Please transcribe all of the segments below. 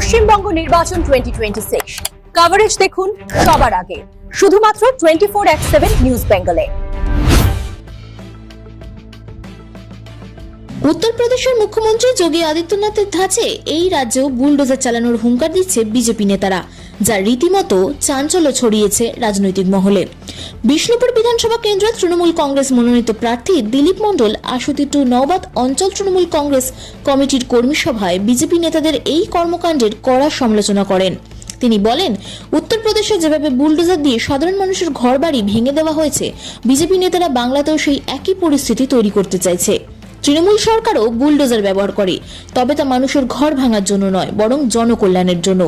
পশ্চিমবঙ্গ নির্বাচন 2026 কভারেজ দেখুন সবার আগে শুধুমাত্র 24/7 নিউজ বেঙ্গলে। উত্তরপ্রদেশের মুখ্যমন্ত্রী যোগী আদিত্যনাথের ধাঁচে এই রাজ্যেও বুলডোজার চালানোর হুঙ্কার দিচ্ছে বিজেপি নেতারা, যা রীতিমতো চাঞ্চল্য ছড়িয়েছে রাজনৈতিক মহলে। বিষ্ণুপুর বিধানসভা কেন্দ্রের তৃণমূল কংগ্রেস মনোনীত প্রার্থী দিলীপ মণ্ডল আশুতিটু নওবাদ অঞ্চল তৃণমূল কংগ্রেস কমিটির কর্মী সভায় বিজেপি নেতাদের এই কর্মকাণ্ডের কড়া সমালোচনা করেন। তিনি বলেন, উত্তরপ্রদেশে যেভাবে বুলডোজার দিয়ে সাধারণ মানুষের ঘরবাড়ি ভেঙে দেওয়া হয়েছে, বিজেপি নেতারা বাংলাতেও সেই একই পরিস্থিতি তৈরি করতে চাইছে। তৃণমূল সরকারও বুলডোজার ব্যবহার করে, তবে তা মানুষের ঘর ভাঙার জন্য নয়, বরং জনকল্যাণের জন্য।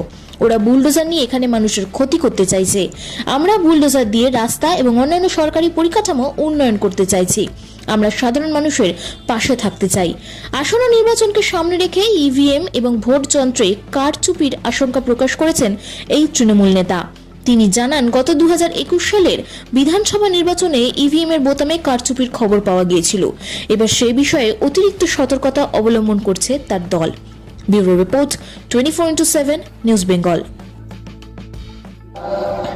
ওরা বুলডোজার নিয়ে এখানে মানুষের ক্ষতি করতে চাইছে। আমরা বুলডোজার দিয়ে রাস্তা এবং অন্যান্য সরকারি পরিকাঠামো উন্নয়ন করতে চাইছি। আমরা সাধারণ মানুষের পাশে থাকতে চাই। আসন্ন নির্বাচনকে সামনে রেখে ইভিএম এবং ভোট যন্ত্রে কারচুপির আশঙ্কা প্রকাশ করেছেন এই তৃণমূল নেতা। তিনি জানান, গত 2021 সালের বিধানসভা নির্বাচনে ইভিএম এর বোতামে কারচুপির খবর পাওয়া গিয়েছিল। এবার সেই বিষয়ে অতিরিক্ত সতর্কতা অবলম্বন করছে তার দল। Bureau report 24/7 news Bengal.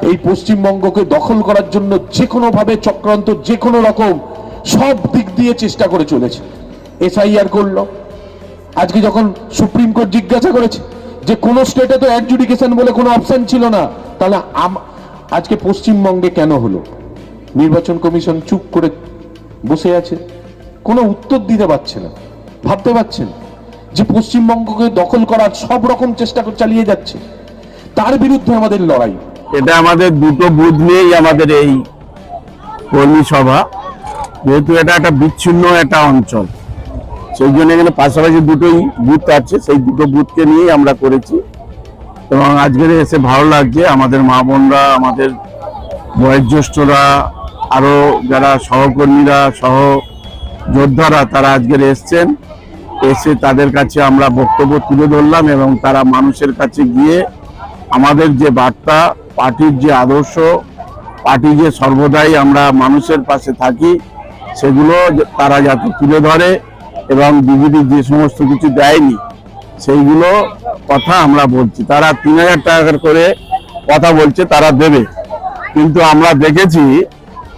এই পশ্চিমবঙ্গকে দখল করার জন্য যে কোনো ভাবে চক্রান্ত, যে কোনো রকম সব দিক দিয়ে চেষ্টা করে চলেছে। এসআইআর করলো, আজকে যখন সুপ্রিম কোর্ট জিজ্ঞাসা করেছে যে কোন স্টেটে তো অ্যাডজুডিকেশন বলে কোনো অপশন ছিল না, তাহলে আজকে পশ্চিমবঙ্গে কেন হলো? নির্বাচন কমিশন চুপ করে বসে আছে, কোনো উত্তর দিতে পারছে না। ভাবতে পারছেন যে পশ্চিমবঙ্গকে দখল করার সব রকম চেষ্টা চালিয়ে যাচ্ছে, তার বিরুদ্ধে আমাদের লড়াই। এটা আমাদের দুটো বুথ নিয়েই আমাদের এই কর্মী সভা, যেহেতু এটা একটা বিচ্ছিন্ন একটা অঞ্চল, সেই জন্য এখানে পাশাপাশি দুটোই বুথ আছে, সেই দুটো বুথকে নিয়েই আমরা করেছি। এবং আজকের এসে ভালো লাগছে, আমাদের মা বোনরা, আমাদের বয়োজ্যেষ্ঠরা, আরো যারা সহকর্মীরা, সহ যোদ্ধারা, তারা আজকের এসছেন। এসে তাদের কাছে আমরা বক্তব্য তুলে ধরলাম এবং তারা মানুষের কাছে গিয়ে আমাদের যে বার্তা, পার্টির যে আদর্শ, পার্টি যে সর্বদাই আমরা মানুষের পাশে থাকি, সেগুলো তারা যাতে তুলে ধরে এবং বিজেপি যে সমস্ত কিছু দেয়নি সেইগুলো কথা আমরা বলছি। তারা 3000 টাকা করে কথা বলছে তারা দেবে, কিন্তু আমরা দেখেছি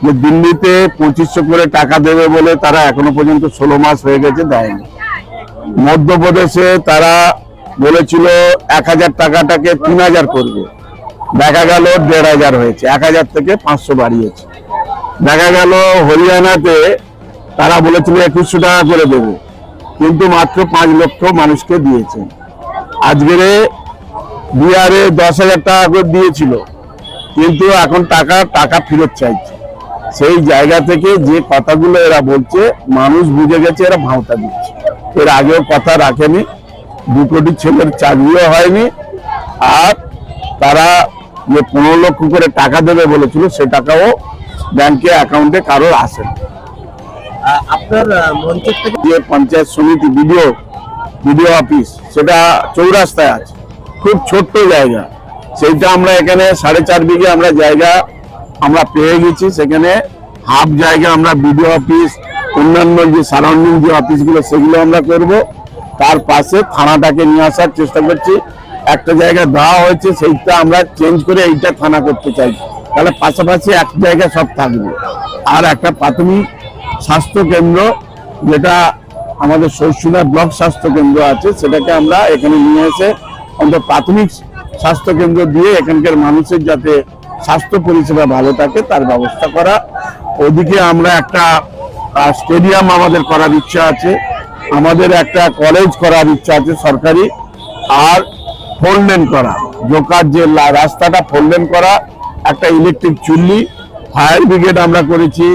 যে দিল্লিতে 2500 করে টাকা দেবে বলে তারা এখনো পর্যন্ত 16 মাস হয়ে গেছে দেয়নি। মধ্যপ্রদেশে তারা বলেছিল 1000 টাকাটাকে 3000 করবে, দেখা গেল 1500 হয়েছে, 1000 থেকে 500 বাড়িয়েছে। দেখা গেল হরিয়ানাতে তারা বলেছিল 2100 টাকা করে দেবে, কিন্তু মাত্র 5 লক্ষ মানুষকে দিয়েছে। আজকের বিহারে 10,000 টাকা করে দিয়েছিল, কিন্তু এখন টাকা ফেরত চাইছে। সেই জায়গা থেকে যে কথাগুলো এরা বলছে, মানুষ বুঝে গেছে এরা ভাঁওতা দিচ্ছে। এর আগেও কথা রাখেনি, 2 কোটি ছেলের চাকরিও হয়নি, আর তারা যে 15 লক্ষ করে টাকা দেবে বলেছিল সে টাকাও ব্যাংকে অ্যাকাউন্টে কারোর আসেনি। আপনার মঞ্চের থেকে যে পঞ্চায়েত সমিতি বিডিও অফিস, সেটা চৌরাস্তায় আছে, খুব ছোট্ট জায়গা। সেইটা আমরা এখানে 4.5 বিঘে আমরা জায়গা আমরা পেয়ে গেছি। সেখানে হাফ জায়গা আমরা বিডিও অফিস, অন্যান্য যে সারাউন্ডিং যে অফিসগুলো সেগুলো আমরা করব। তার পাশে থানাটাকে নিয়ে আসার চেষ্টা করছি। একটা জায়গা দেওয়া হয়েছে, সেইটা আমরা চেঞ্জ করে এইটা থানা করতে চাই, তাহলে পাশাপাশি এক জায়গায় সব থাকবে। আর একটা প্রাথমিক স্বাস্থ্য কেন্দ্র, যেটা আমাদের সরসুনা ব্লক স্বাস্থ্য কেন্দ্র আছে, সেটাকে আমরা এখানে নিয়ে এসে অন্তত প্রাথমিক স্বাস্থ্য কেন্দ্র দিয়ে এখানকার মানুষের যাতে স্বাস্থ্য পরিষেবা ভালো থাকে তার ব্যবস্থা করা। ওদিকে আমরা একটা স্টেডিয়াম আমাদের করার ইচ্ছা আছে, আমাদের একটা কলেজ করার ইচ্ছা আছে সরকারি, আর 4 লেন করা, জোকার যে রাস্তাটা 4 লেন করা, একটা ইলেকট্রিক চুল্লি, ফায়ার ব্রিগেড আমরা করেছি,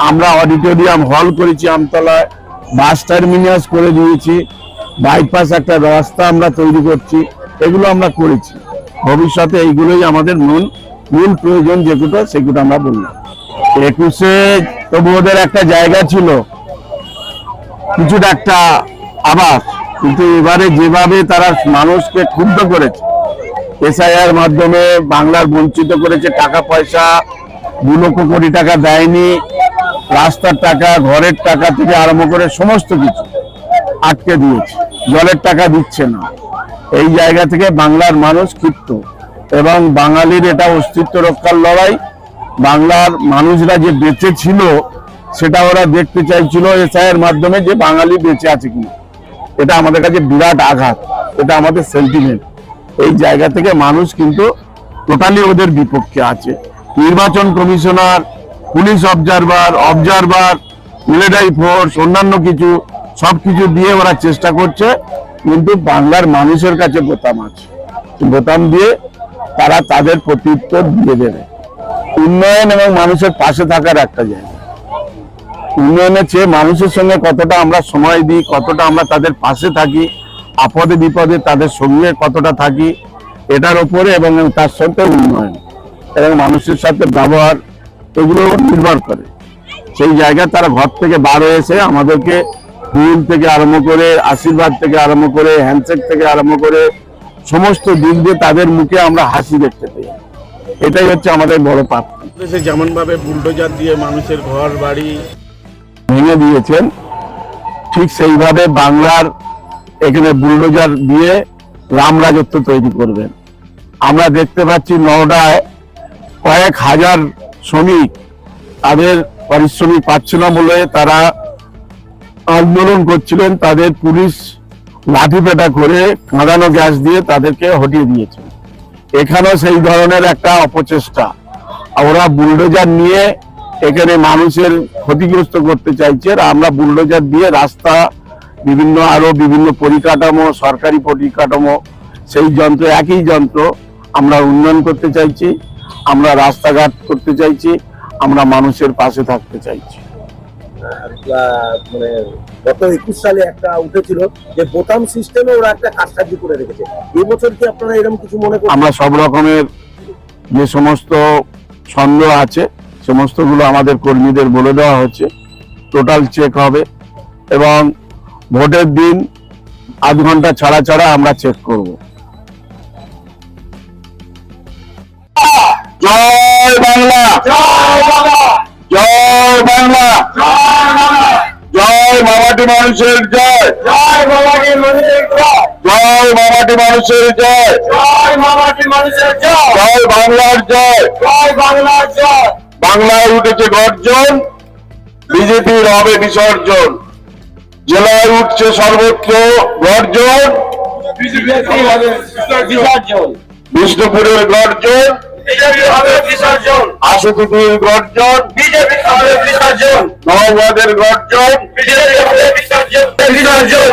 আমরা অডিটোরিয়াম হল করেছি আমতলায়, বাস টার্মিনাস করে দিয়েছি, বাইপাস একটা রাস্তা আমরা তৈরি করছি, এগুলো আমরা করেছি। ভবিষ্যতে এইগুলোই আমাদের মূল প্রয়োজন, যেগুলো সেগুলো আমরা বললাম। 21-এ তবু ওদের একটা জায়গা ছিল, কিছুটা একটা আবাস, কিন্তু এবারে যেভাবে তারা মানুষকে ক্ষুব্ধ করেছে, এসআইআর মাধ্যমে বাংলার বঞ্চিত করেছে, টাকা পয়সা 2 লক্ষ কোটি টাকা দেয়নি, রাস্তার টাকা, ঘরের টাকা থেকে আরম্ভ করে সমস্ত কিছু আটকে দিয়েছে, জলের টাকা দিচ্ছে না। এই জায়গা থেকে বাংলার মানুষ ক্ষিপ্ত এবং বাঙালির এটা অস্তিত্ব রক্ষার লড়াই। বাংলার মানুষরা যে বেঁচে ছিল সেটা ওরা দেখতে চাইছিল এসআইয়ের মাধ্যমে যে বাঙালি বেঁচে আছে কিনা। এটা আমাদের কাছে বিরাট আঘাত, এটা আমাদের সেন্টিমেন্ট। এই জায়গা থেকে মানুষ কিন্তু টোটালি ওদের বিপক্ষে আছে। নির্বাচন commissioner, police observer, military force, অন্যান্য কিছু সবকিছু দিয়ে ওরা চেষ্টা করছে, কিন্তু বাংলার মানুষের কাছে বোতাম আছে, বোতাম দিয়ে তারা তাদের প্রত্যুত্তর দিয়ে দেবে। উন্নয়ন এবং মানুষের পাশে থাকার একটা জায়গা। উন্নয়নের চেয়ে মানুষের সঙ্গে কতটা আমরা সময় দিই, কতটা আমরা তাদের পাশে থাকি, আপদে বিপদে তাদের সঙ্গে কতটা থাকি, এটার উপরে এবং তার সাথে উন্নয়ন এবং মানুষের সাথে ব্যবহার, এগুলো নির্ভর করে। সেই জায়গায় তারা ঘর থেকে বার হয়ে এসে আমাদেরকে ফুল থেকে আরম্ভ করে, আশীর্বাদ থেকে আরম্ভ করে, হ্যান্ডশেক থেকে আরম্ভ করে সমস্ত দিক দিয়ে তাদের মুখে আমরা হাসি দেখতে পাই। এটাই হচ্ছে আমাদের বড় প্রাপ্তি। যেমন ভাবে বুলডোজার দিয়ে মানুষের ঘর বাড়ি ভেঙে দিয়েছেন, ঠিক সেইভাবে বাংলার এখানে বুলডোজার দিয়ে রাম রাজত্ব তৈরি করবেন। আমরা দেখতে পাচ্ছি নওডায় কয়েক হাজার শ্রমিক তাদের পারিশ্রমিক পাচ্ছে না বলে তারা আন্দোলন করছিলেন। তাদের পুলিশ লাঠিপেটা করে কাঁদানো গ্যাস দিয়ে তাদেরকে হটিয়ে দিয়েছে। এখানেও সেই ধরনের একটা অপচেষ্টা, ওরা বুলডোজার নিয়ে এখানে মানুষের ক্ষতিগ্রস্ত করতে চাইছে। আর আমরা বুলডোজার দিয়ে রাস্তা, আরো বিভিন্ন পরিকাঠামো, সরকারি পরিকাঠামো, সেই যন্ত্র, একই যন্ত্র আমরা উন্নয়ন করতে চাইছি, আমরা রাস্তাঘাট করতে চাইছি, আমরা মানুষের পাশে থাকতে চাইছি। মানে গত 21 সালে একটা উঠেছিল যে বোতাম সিস্টেমে ওরা একটা কাজকার্য করে রেখেছে। এই বছর কি আপনারা এরকম কিছু মনে করেন? আমরা সব রকমের যে সমস্ত সন্দেহ আছে সমস্তগুলো আমাদের কর্মীদের বলে দেওয়া হচ্ছে, টোটাল চেক হবে এবং ভোটের দিন আধ ঘন্টা ছাড়া ছাড়া আমরা চেক করব। জয় বাংলা, জয় বাংলা, জয় মামাটি মানুষের জয়, জয় মামাটি মানুষের জয়, জয় মামাটি মানুষের জয়, জয় মামাটি মানুষের জয়, জয় বাংলার জয়, জয় বাংলার জয়। বাংলায় উঠেছে গর্জন, বিজেপির হবে বিসর্জন। জেলায় উঠছে সর্বত্র গর্জন, বিষ্ণুপুরের গর্জন, আশুতির গর্জন, নওগাঁদের গর্জন, বিসর্জন।